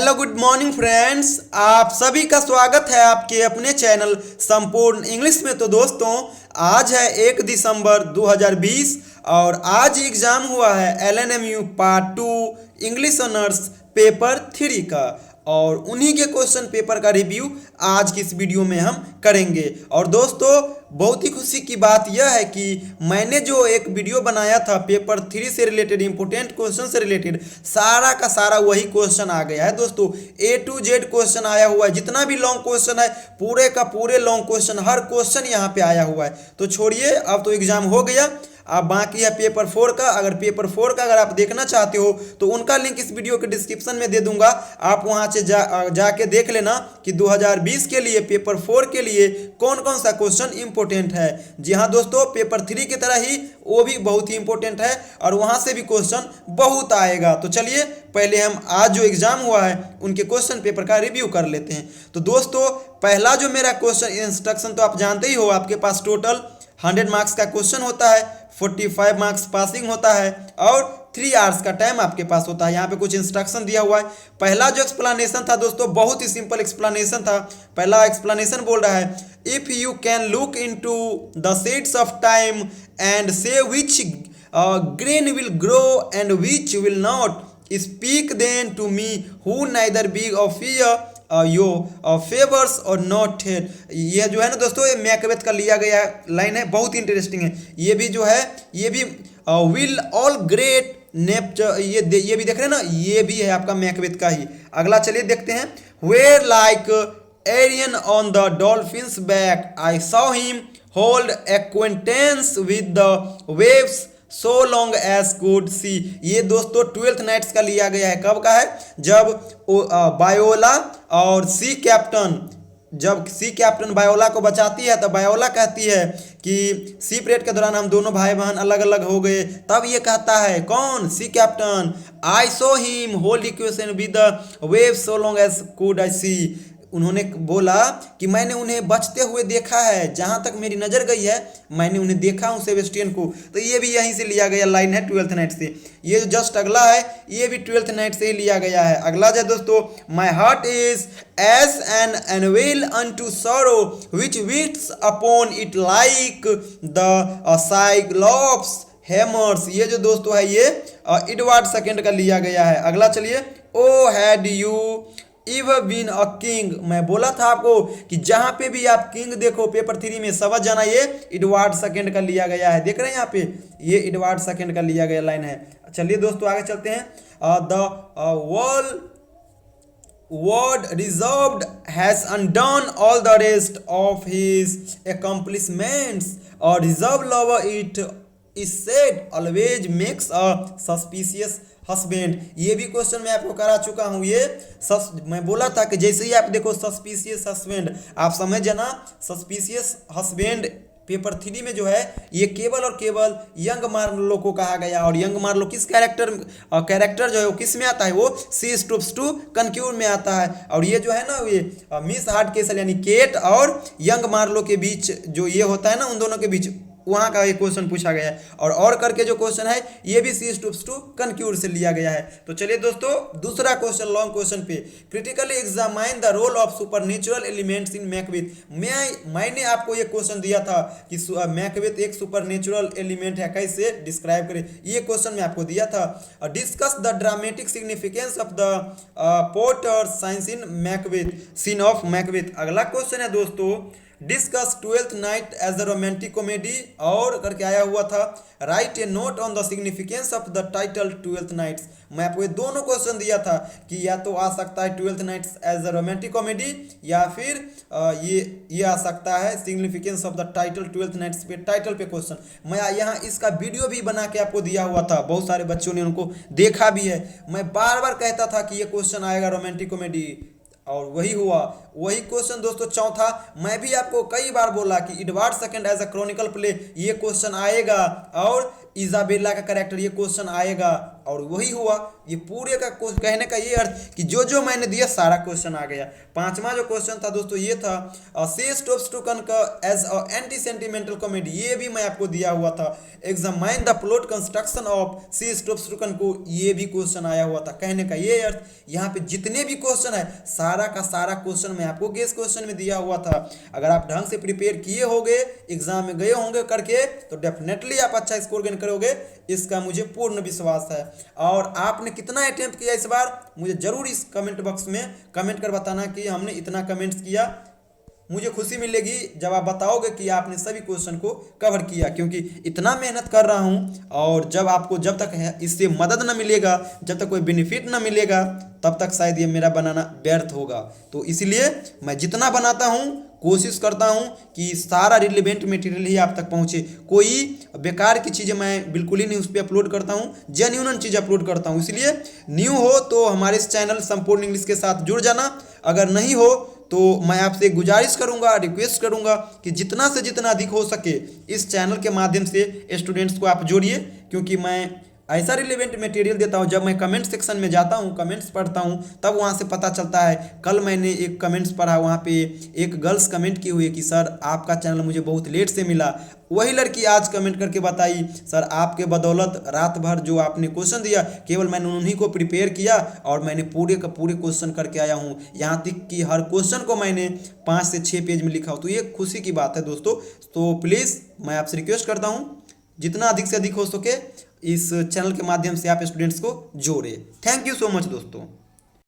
Hello good morning friends, आप सभी का स्वागत है आपके अपने चैनल संपूर्ण इंग्लिश में। तो दोस्तों, आज है 1 दिसंबर 2020 और आज एग्ज़ाम हुआ है LNMU part 2 English honours paper 3 का और उन्हीं के क्वेश्चन पेपर का रिव्यू आज की इस वीडियो में हम करेंगे। और दोस्तों, बहुत ही खुशी की बात यह है कि मैंने जो एक वीडियो बनाया था पेपर 3 से रिलेटेड, इंपोर्टेंट क्वेश्चन से रिलेटेड, सारा का सारा वही क्वेश्चन आ गया है। दोस्तों, A to Z क्वेश्चन आया हुआ है, जितना भी लॉन्ग क्वेश्चन है पूरे का पूरे लॉन्ग क्वेश्चन, हर क्वेश्चन यहाँ पे आया हुआ है। तो छोड़िए, अब तो एग्जाम हो गया, अब बाकी है पेपर 4 का। अगर पेपर 4 का अगर आप देखना चाहते हो तो उनका लिंक इस वीडियो के डिस्क्रिप्शन में दे दूंगा, आप वहां से जाके देख लेना कि 2020 के लिए पेपर 4 के लिए कौन कौन सा क्वेश्चन इंपॉर्टेंट है। जी हाँ दोस्तों, पेपर 3 की तरह ही वो भी बहुत ही इंपॉर्टेंट है और वहां से भी क्वेश्चन बहुत आएगा। तो चलिए पहले हम आज जो एग्जाम हुआ है उनके क्वेश्चन पेपर का रिव्यू कर लेते हैं। तो दोस्तों, पहला जो मेरा क्वेश्चन इंस्ट्रक्शन तो आप जानते ही हो, आपके पास टोटल 100 मार्क्स का क्वेश्चन होता है, 45 मार्क्स पासिंग होता है और 3 आवर्स का टाइम आपके पास होता है। यहाँ पे कुछ इंस्ट्रक्शन दिया हुआ है। पहला जो एक्सप्लेनेशन था दोस्तों, बहुत ही सिंपल एक्सप्लेनेशन था। पहला एक्सप्लेनेशन बोल रहा है, if you can look into the shades of time and say which grain will grow and which will not, speak then to me who neither be of fear your favours और not hate. ये जो है ना दोस्तों, ये Macbeth का लिया गया लाइन है, बहुत इंटरेस्टिंग है। ये भी जो है, ये भी विल ऑल ग्रेट नेप्चर, ये भी देख रहे हैं ना, ये भी है आपका मैकबेथ का ही। अगला चलिए देखते हैं, where like Arion on the dolphin's back I saw him hold acquaintance with the waves so long as could see. ये दोस्तों 12th नाइट्स का लिया गया है। कब का है? जब बायोला और सी कैप्टन, जब सी कैप्टन बायोला को बचाती है तो बायोला कहती है कि सी परेड के दौरान हम दोनों भाई बहन अलग अलग हो गए। तब ये कहता है, कौन? Sea captain, I saw him hold equation with the wave so long as could I see. उन्होंने बोला कि मैंने उन्हें बचते हुए देखा है, जहां तक मेरी नजर गई है मैंने उन्हें देखा हूं, सेबेस्टियन को। तो ये भी यहीं से लिया गया लाइन है 12th नाइट से। ये जो जस्ट अगला है ये भी 12th नाइट से ही लिया गया है। अगला जो दोस्तों, my heart is as an anvil unto sorrow which wits upon it like the Cyclops hammers. ये जो दोस्तों है ये एडवर्ड सेकंड का लिया गया है। अगला चलिए, ओ हैड यू इव बीन अ किंग। मैं बोला था आपको कि जहां पे भी आप किंग देखो पेपर 3 में समझ जाना, ये एडवर्ड सेकंड का लिया गया है। देख रहे हैं यहाँ पे, ये एडवर्ड सेकंड का लिया गया लाइन है। चलिए दोस्तों आगे चलते हैं, the word reserved has undone all the rest of his accomplishments और reserve lover it is said always makes a suspicious husband. ये भी क्वेश्चन मैं आपको करा चुका हूँ। ये मैं बोला था कि जैसे ही आप देखो सस्पिशियस हस्बैंड, आप समझ जाना सस्पिशियस हस्बैंड पेपर 3 में जो है ये केवल और केवल यंग मार्लो को कहा गया। और यंग मार्लो किस कैरेक्टर जो है वो किस में आता है? वो सी स्टूप्स टू कंक्यूर में आता है। और ये जो है ना, ये मिस हार्ट केसल यानी केट और यंग मार्लो के बीच जो ये होता है ना, उन दोनों के बीच वहाँ का एक क्वेश्चन पूछा गया है। और करके जो क्वेश्चन है ये भी सी स्टूप्स टू कंक्यूर से लिया गया है। तो चलिए दोस्तों, दूसरा क्वेश्चन लॉन्ग क्वेश्चन पे, critically examine the role of supernatural elements in Macbeth. मैंने आपको ये क्वेश्चन दिया था कि मैकबेथ एक सुपरनेचुरल एलिमेंट है, कैसे डिस्क्राइब करें। ये क्वेश्चन मैं आपको दिया था। Discuss the dramatic significance of the porter science in Macbeth, scene of Macbeth. अगला क्वेश्चन है दोस्तों, discuss 12th night as a romantic comedy और करके आया हुआ था, write a note on the significance of the title 12th nights. मैं आपको ये दोनों क्वेश्चन दिया था कि या तो आ सकता है 12th nights as a romantic comedy या फिर ये आ सकता है significance of the title 12th nights पे, टाइटल पे क्वेश्चन। मैं यहाँ इसका वीडियो भी बना के आपको दिया हुआ था, बहुत सारे बच्चों ने उनको देखा भी है। मैं बार बार कहता था कि ये क्वेश्चन आएगा रोमांटिक कॉमेडी और वही हुआ। वही क्वेश्चन दोस्तों चौथा, मैं भी आपको कई बार बोला कि Edward second as a chronicle play ये क्वेश्चन आएगा और इजाबेला का कैरेक्टर ये क्वेश्चन आएगा। और वही हुआ। ये पूरे का कहने का ये अर्थ कि जो जो मैंने दिया सारा क्वेश्चन आ गया। पांचवा जो क्वेश्चन था दोस्तों ये था she stoops to conquer as a anti sentimental comedy, ये भी मैं आपको दिया हुआ था। Examine the plot construction of she stoops to conquer, ये भी क्वेश्चन आया हुआ था। कहने का ये अर्थ यहाँ पे जितने भी क्वेश्चन है सारा का सारा क्वेश्चन मैं आपको गेस क्वेश्चन में दिया हुआ था। अगर आप ढंग से प्रिपेयर किए होंगे, एग्जाम में गए होंगे करके, तो डेफिनेटली आप अच्छा स्कोर गेन करोगे, इसका मुझे पूर्ण विश्वास है। और आपने कितना अटेम्प्ट किया इस बार, मुझे जरूर इस कमेंट बॉक्स में कमेंट कर बताना कि हमने इतना कमेंट्स किया। मुझे खुशी मिलेगी जब आप बताओगे कि आपने सभी क्वेश्चन को कवर किया, क्योंकि इतना मेहनत कर रहा हूं और जब तक इससे मदद न मिलेगा, जब तक कोई बेनिफिट न मिलेगा, तब तक शायद ये मेरा बनाना व्यर्थ होगा। तो इसलिए मैं जितना बनाता हूं कोशिश करता हूं कि सारा रिलेवेंट मटेरियल ही आप तक पहुंचे। कोई बेकार की चीज़ें मैं बिल्कुल ही नहीं उस पर अपलोड करता हूं, जेन्युइन चीज़ अपलोड करता हूं। इसलिए न्यू हो तो हमारे इस चैनल संपूर्ण इंग्लिश के साथ जुड़ जाना, अगर नहीं हो तो मैं आपसे गुजारिश करूंगा, रिक्वेस्ट करूंगा कि जितना से जितना अधिक हो सके इस चैनल के माध्यम से स्टूडेंट्स को आप जोड़िए, क्योंकि मैं ऐसा रिलेवेंट मटेरियल देता हूं। जब मैं कमेंट सेक्शन में जाता हूं, कमेंट्स पढ़ता हूं, तब वहां से पता चलता है। कल मैंने एक कमेंट्स पढ़ा, वहां पे एक गर्ल्स कमेंट की हुई कि सर आपका चैनल मुझे बहुत लेट से मिला। वही लड़की आज कमेंट करके बताई, सर आपके बदौलत रात भर जो आपने क्वेश्चन दिया, केवल मैंने उन्हीं को प्रिपेयर किया और मैंने पूरे का पूरे क्वेश्चन करके आया हूँ। यहाँ तक कि हर क्वेश्चन को मैंने 5 से 6 पेज में लिखा हूँ। तो ये खुशी की बात है दोस्तों। तो प्लीज़ मैं आपसे रिक्वेस्ट करता हूँ जितना अधिक से अधिक हो सके इस चैनल के माध्यम से आप स्टूडेंट्स को जोड़े। थैंक यू सो मच दोस्तों।